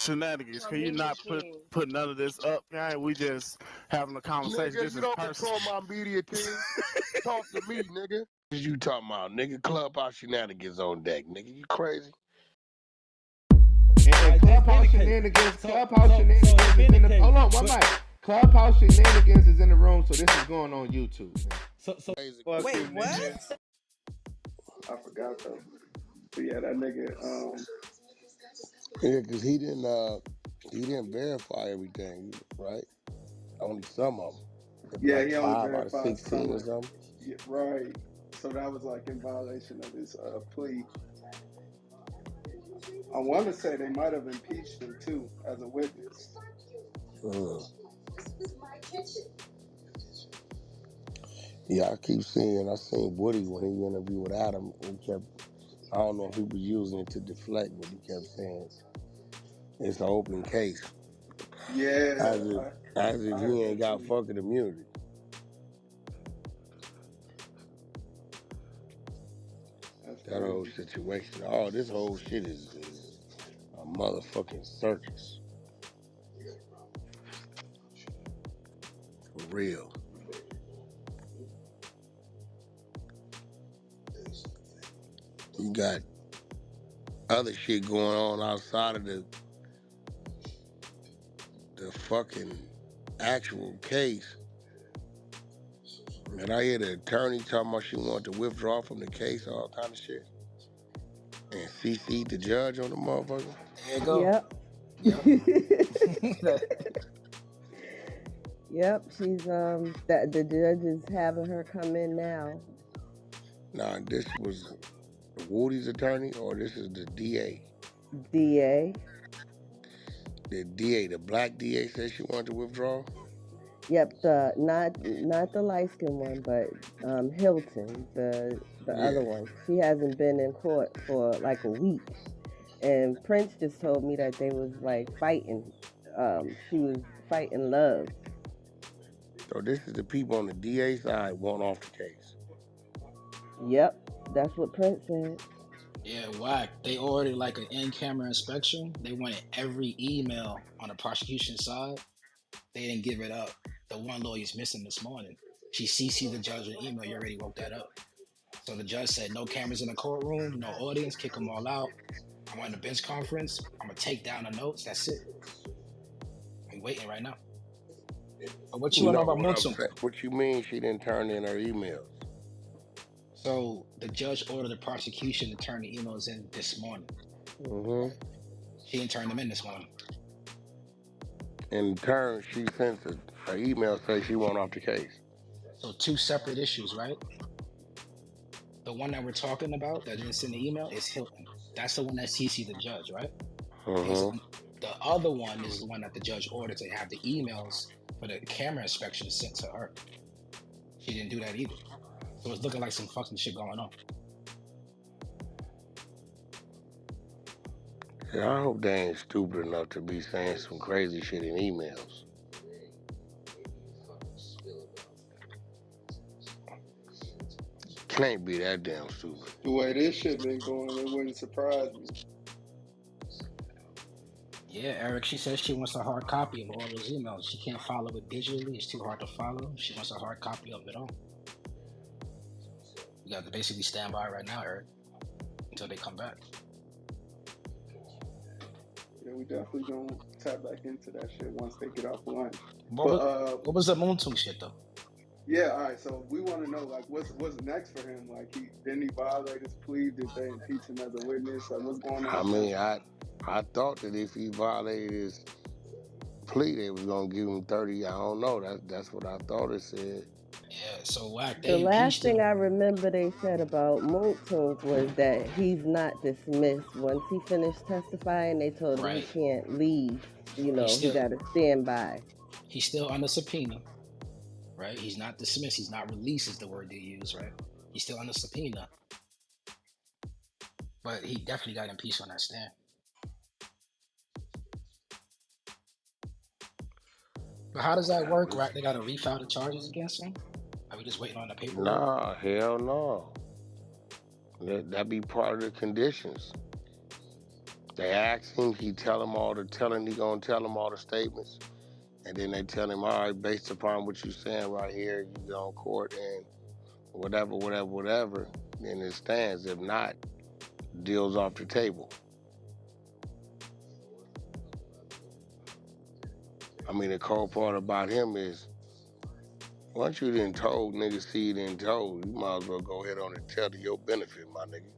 shenanigans. Can you media not team. put none of this up, guy? We just having a conversation. Nigga, This you is don't personal. control my media team. Talk to me, nigga. What you talking about, nigga? Clubhouse shenanigans on deck, nigga. You crazy? And Clubhouse shenanigans, Clubhouse shenanigans is in the. Hold on, one mic. Clubhouse shenanigans is in the room, so this is going on YouTube. Man. So Fuck Wait, you, what? nigga. I forgot though. But yeah, that nigga. Yeah, because he didn't verify everything, right? Only some of them. Yeah, Like he only 5 out of verified 16 or some. something. Yeah, right. So that was like in violation of his plea. I want to say they might have impeached him too as a witness. Yeah, I seen Woody when he interviewed with Adam. I don't know if he was using it to deflect, but he kept saying it's an open case. Yeah. As if he ain't got fucking immunity. That whole situation. Oh, this whole shit is a motherfucking circus. For real. You got other shit going on outside of the fucking actual case. And I hear the attorney talking about she wanted to withdraw from the case, all kind of shit. And CC'd the judge on the motherfucker. There you go. Yep. Yep, she's the judge is having her come in now. Nah, this was Woody's attorney, or this is the DA? DA. The DA, the black DA, said she wanted to withdraw. Yep, not the light skinned one, but Hilton, the other one. She hasn't been in court for like a week, and Prince just told me that they was like fighting. She was fighting love. So this is the people on the DA side want off the case. Yep, that's what Prince said. Yeah, Wack. They ordered like an in-camera inspection. They wanted every email on the prosecution side. They didn't give it up. The one lawyer's missing this morning. She CC'd the judge an email. You already woke that up. So the judge said, no cameras in the courtroom, no audience, kick them all out. I want a bench conference. I'm going to take down the notes. That's it. I'm waiting right now. But what you want to know about Mutum? What you mean she didn't turn in her emails? So the judge ordered the prosecution to turn the emails in this morning. Mm-hmm. She didn't turn them in this morning. In turn, she sent an email saying she won't off the case. So two separate issues, right? The one that we're talking about that didn't send the email is Hilton. That's the one that CC'd the judge, right? Mm-hmm. The other one is the one that the judge ordered to have the emails for the camera inspection sent to her. She didn't do that either. So it's looking like some fucking shit going on. Yeah, I hope they ain't stupid enough to be saying some crazy shit in emails. Can't be that damn stupid. The way this shit been going, it wouldn't surprise me. Yeah, Eric, she says she wants a hard copy of all those emails. She can't follow it digitally. It's too hard to follow. She wants a hard copy of it all. You got to basically stand by right now, Eric, until they come back. Yeah, we definitely gonna tap back into that shit once they get off lunch. What was the Mutum shit though? Yeah, all right. So we want to know, like, what's next for him? Like, didn't he violate his plea? Did they impeach him as a witness? Like, what's going on? I mean, I thought that if he violated his plea, they was gonna give him 30. I don't know. That's what I thought it said. Yeah. So Wack. The last thing I remember they said about Mutum was that he's not dismissed. Once he finished testifying, they told him he can't leave. You know, he got to stand by. He's still under subpoena. Right? He's not dismissed. He's not released is the word they use, right? He's still under subpoena. But he definitely got impeached on that stand. But how does that work, right? They got to refile the charges against him? Are we just waiting on the paperwork? Nah, hell no. That be part of the conditions. They ask him, he tell them all he gonna tell them all the statements, and then they tell him, all right, based upon what you're saying right here, you go in court and whatever, then it stands. If not, deal's off the table. I mean, the cold part about him is, once you done told, niggas see you done told, you might as well go ahead on and tell to your benefit, my nigga.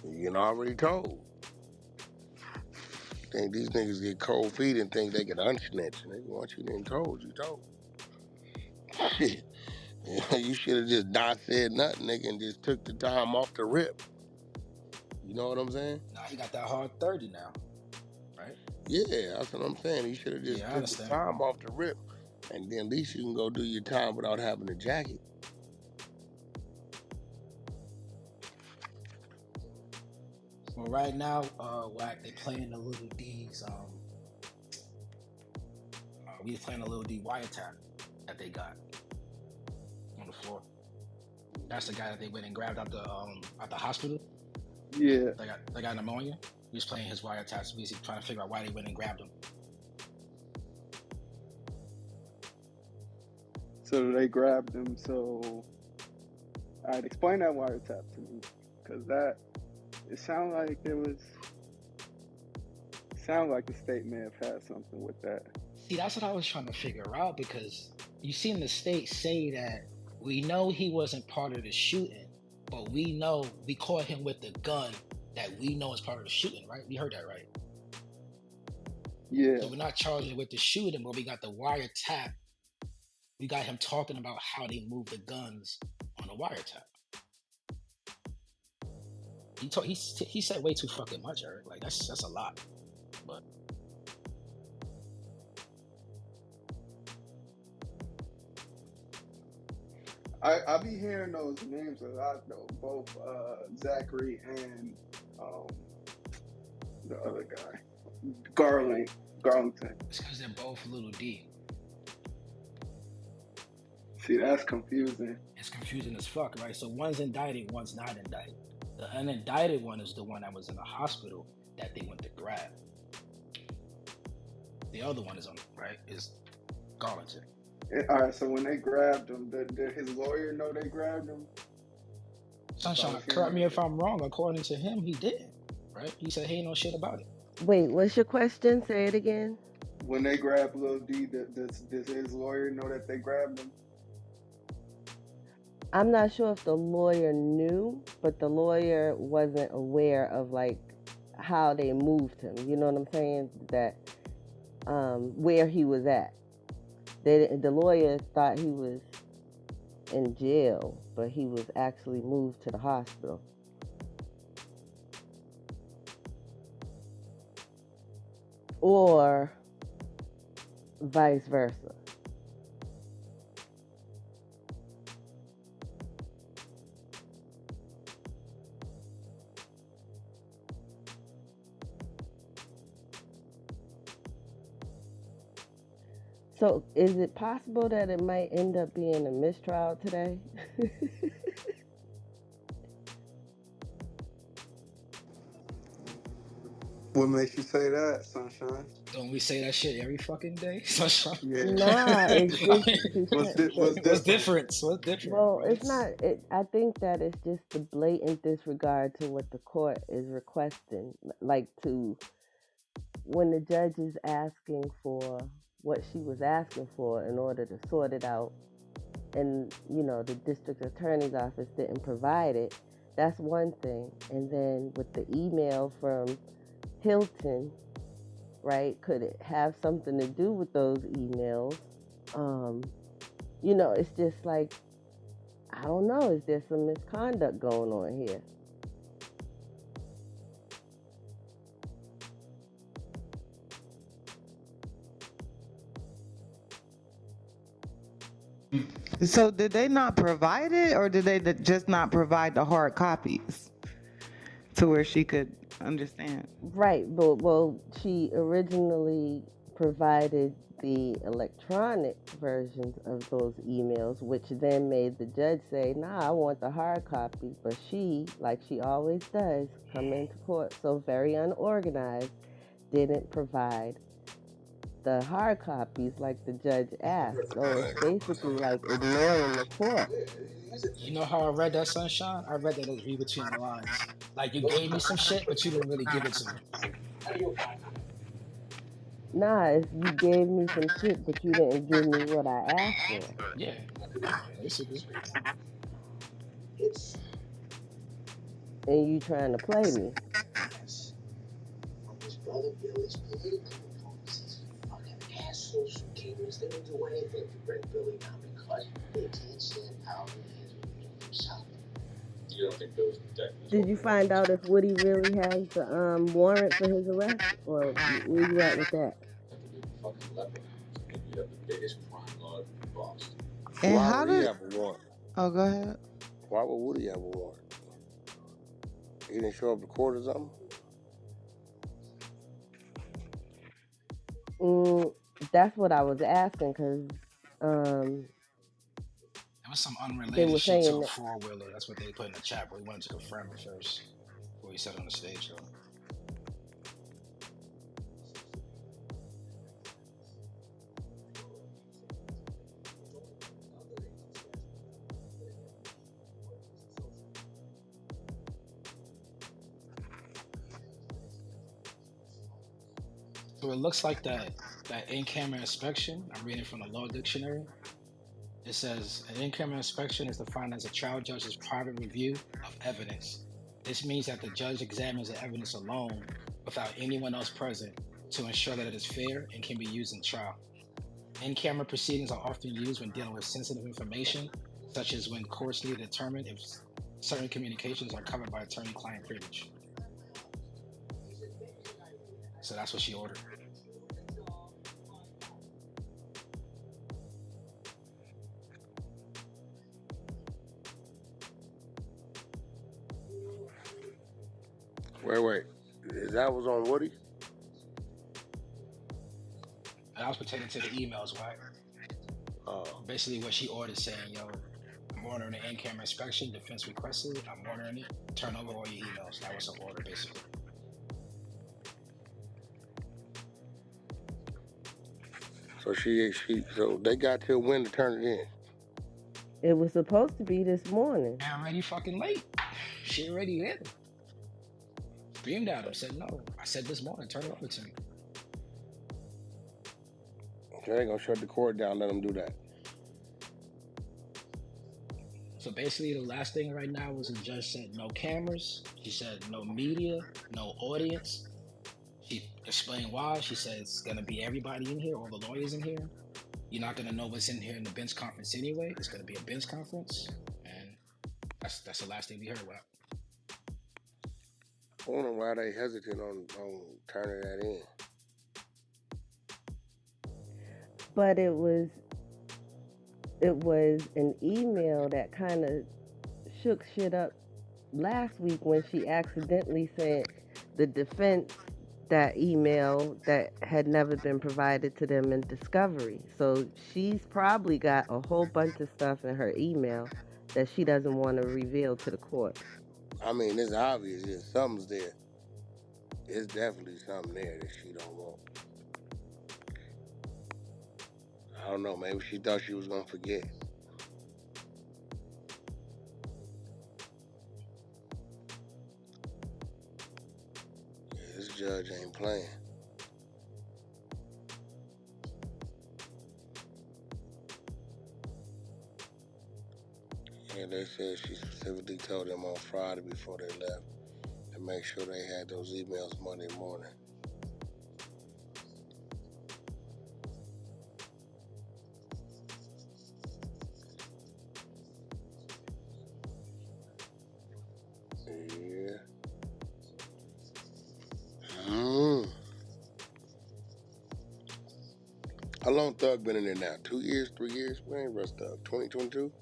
You done already told. Think these niggas get cold feet and think they can unsnitch. Nigga, once you done told, you told. Shit. You should have just not said nothing, nigga, and just took the time off the rip. You know what I'm saying? Nah, he got that hard 30 now, right? Yeah, that's what I'm saying. You should have just took the time off the rip, and then at least you can go do your time without having a jacket. Well, right now, Wack, they playing the Little D's. We playing the Little D wiretap that they got on the floor. That's the guy that they went and grabbed out the hospital. Yeah. They got pneumonia. He was playing his wiretaps, basically trying to figure out why they went and grabbed him. So they grabbed him. So, I'd explain that wiretap to me, because it sounded like the state may have had something with that. See, that's what I was trying to figure out, because you seen the state say that we know he wasn't part of the shooting, but we know we caught him with the gun that we know is part of the shooting, right? We heard that, right? Yeah. So we're not charging with the shooting, but we got the wiretap. We got him talking about how they moved the guns on the wiretap. He said way too fucking much, Eric. Like that's a lot. But I be hearing those names a lot though, both Zachary and the other guy, Garlington. It's because they're both Little D. See, that's confusing. It's confusing as fuck, right? So one's indicted, one's not indicted. The unindicted one is the one that was in the hospital that they went to grab. The other one is is Garlington. All right, so when they grabbed him, did his lawyer know they grabbed him? Sunshine, correct me if I'm wrong. According to him, he didn't, right? He said he ain't know shit about it. Wait, what's your question? Say it again. When they grabbed Lil D, does his lawyer know that they grabbed him? I'm not sure if the lawyer knew, but the lawyer wasn't aware of like how they moved him. You know what I'm saying? That where he was at. The lawyer thought he was in jail, but he was actually moved to the hospital. Or vice versa. So is it possible that it might end up being a mistrial today? What makes you say that, Sunshine? Don't we say that shit every fucking day, Sunshine? Yeah. Nah, it's just What's different? What's different? Well, it's not. I think that it's just the blatant disregard to what the court is requesting. Like when the judge is asking for what she was asking for in order to sort it out, and the district attorney's office didn't provide it. That's one thing. And then with the email from Hilton, right? Could it have something to do with those emails? It's just like, I don't know. Is there some misconduct going on here? So did they not provide it, or did they just not provide the hard copies to where she could understand? Right. Well, she originally provided the electronic versions of those emails, which then made the judge say, nah, I want the hard copy. But she, like she always does, come into court so very unorganized, didn't provide the hard copies like the judge asked. So it's basically like ignoring the court. You know how I read that, Sunshine? I read that as read between the lines. Like, you gave me some shit, but you didn't really give it to me. Nah, if you gave me some shit, but you didn't give me what I asked for. Yeah, basically. And you trying to play me. Did you find out if Woody really has the warrant for his arrest, or where you at with that? And Why how would he did? have a warrant? Oh, go ahead. Why would Woody have a warrant? He didn't show up to court or something? That's what I was asking, because There was some they unrelated were shit to saying a that. four-wheeler. That's what they put in the chat, but we wanted to confirm it first before we said it on the stage, though. So it looks like that in-camera inspection, I'm reading from the law dictionary. It says an in-camera inspection is defined as a trial judge's private review of evidence. This means that the judge examines the evidence alone without anyone else present to ensure that it is fair and can be used in trial. In-camera proceedings are often used when dealing with sensitive information, such as when courts need to determine if certain communications are covered by attorney-client privilege. So that's what she ordered. Wait. That was on Woody? That was pertaining to the emails, right? Basically what she ordered saying, yo, I'm ordering an in-camera inspection, defense requested, I'm ordering it, turn over all your emails. That was her order, basically. So so they got till when to turn it in? It was supposed to be this morning. I'm already fucking late. She already in. Screamed at him, said no. I said this morning, turn it over to me. They ain't gonna shut the court down, let them do that. So basically the last thing right now was the judge said no cameras. She said no media, no audience. She explained why. She said it's gonna be everybody in here, all the lawyers in here. You're not gonna know what's in here in the bench conference anyway. It's gonna be a bench conference. And that's the last thing we heard about. I wonder why they hesitant on turning that in. But it was an email that kind of shook shit up last week when she accidentally sent the defense that email that had never been provided to them in discovery. So she's probably got a whole bunch of stuff in her email that she doesn't want to reveal to the court. I mean, it's obvious. Something's there. It's definitely something there that she don't want. I don't know. Maybe she thought she was gonna forget. Yeah, this judge ain't playing. Yeah, they said she specifically told them on Friday before they left to make sure they had those emails Monday morning. Yeah. How long Thug been in there now? 2 years, 3 years? When ain't Russ Thug? 2022?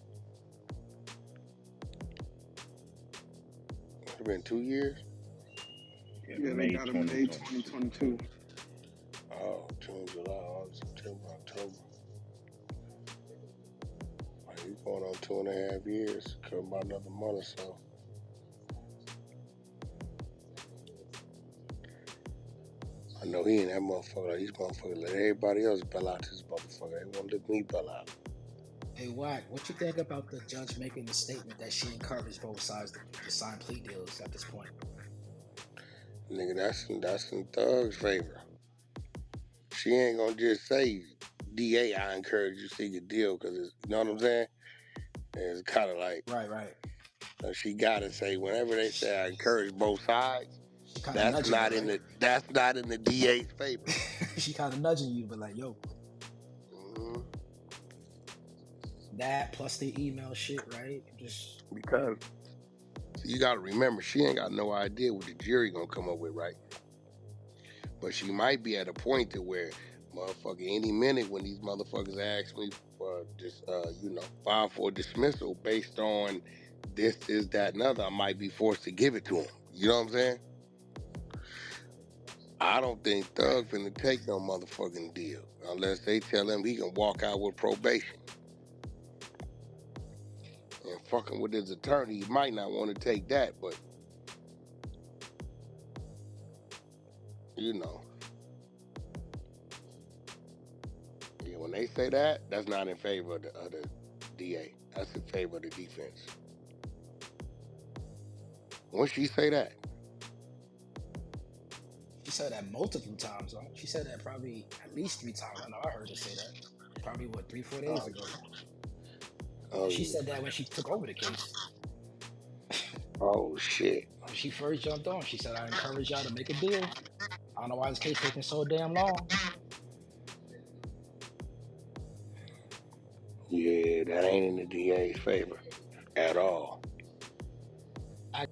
It's been 2 years? Yeah, they got him May 2022. Oh, 2 July, August, September, October. Like, he's going on 2.5 years. Come about another month or so. I know he ain't that motherfucker. Like, these motherfuckers let everybody else bail out this motherfucker. They won't let me bail out. Hey, Wack, what you think about the judge making the statement that she encouraged both sides to sign plea deals at this point? Nigga, that's in Thug's favor. She ain't gonna just say, DA, I encourage you to seek a deal, because it's, you know what I'm saying? It's kind of like, Right. She gotta say, whenever they say I encourage both sides, that's not in the DA's favor. She kind of nudging you, but like, yo. Mm-hmm. That plus the email shit, right? Just because you gotta remember, she ain't got no idea what the jury gonna come up with, right? But she might be at a point to where, motherfucker, any minute when these motherfuckers ask me for just, file for dismissal based on this, that, and other, I might be forced to give it to them. You know what I'm saying? I don't think Thug finna take no motherfucking deal unless they tell him he can walk out with probation. And fucking with his attorney, he might not want to take that, but yeah, when they say that, that's not in favor of the DA. That's in favor of the defense. When she say that? She said that multiple times, right? She said that probably at least 3 times. I know I heard her say that. Probably, 3-4 days ago. She said that when she took over the case. Oh, shit. When she first jumped on, she said, I encourage y'all to make a deal. I don't know why this case taking so damn long. Yeah, that ain't in the DA's favor at all.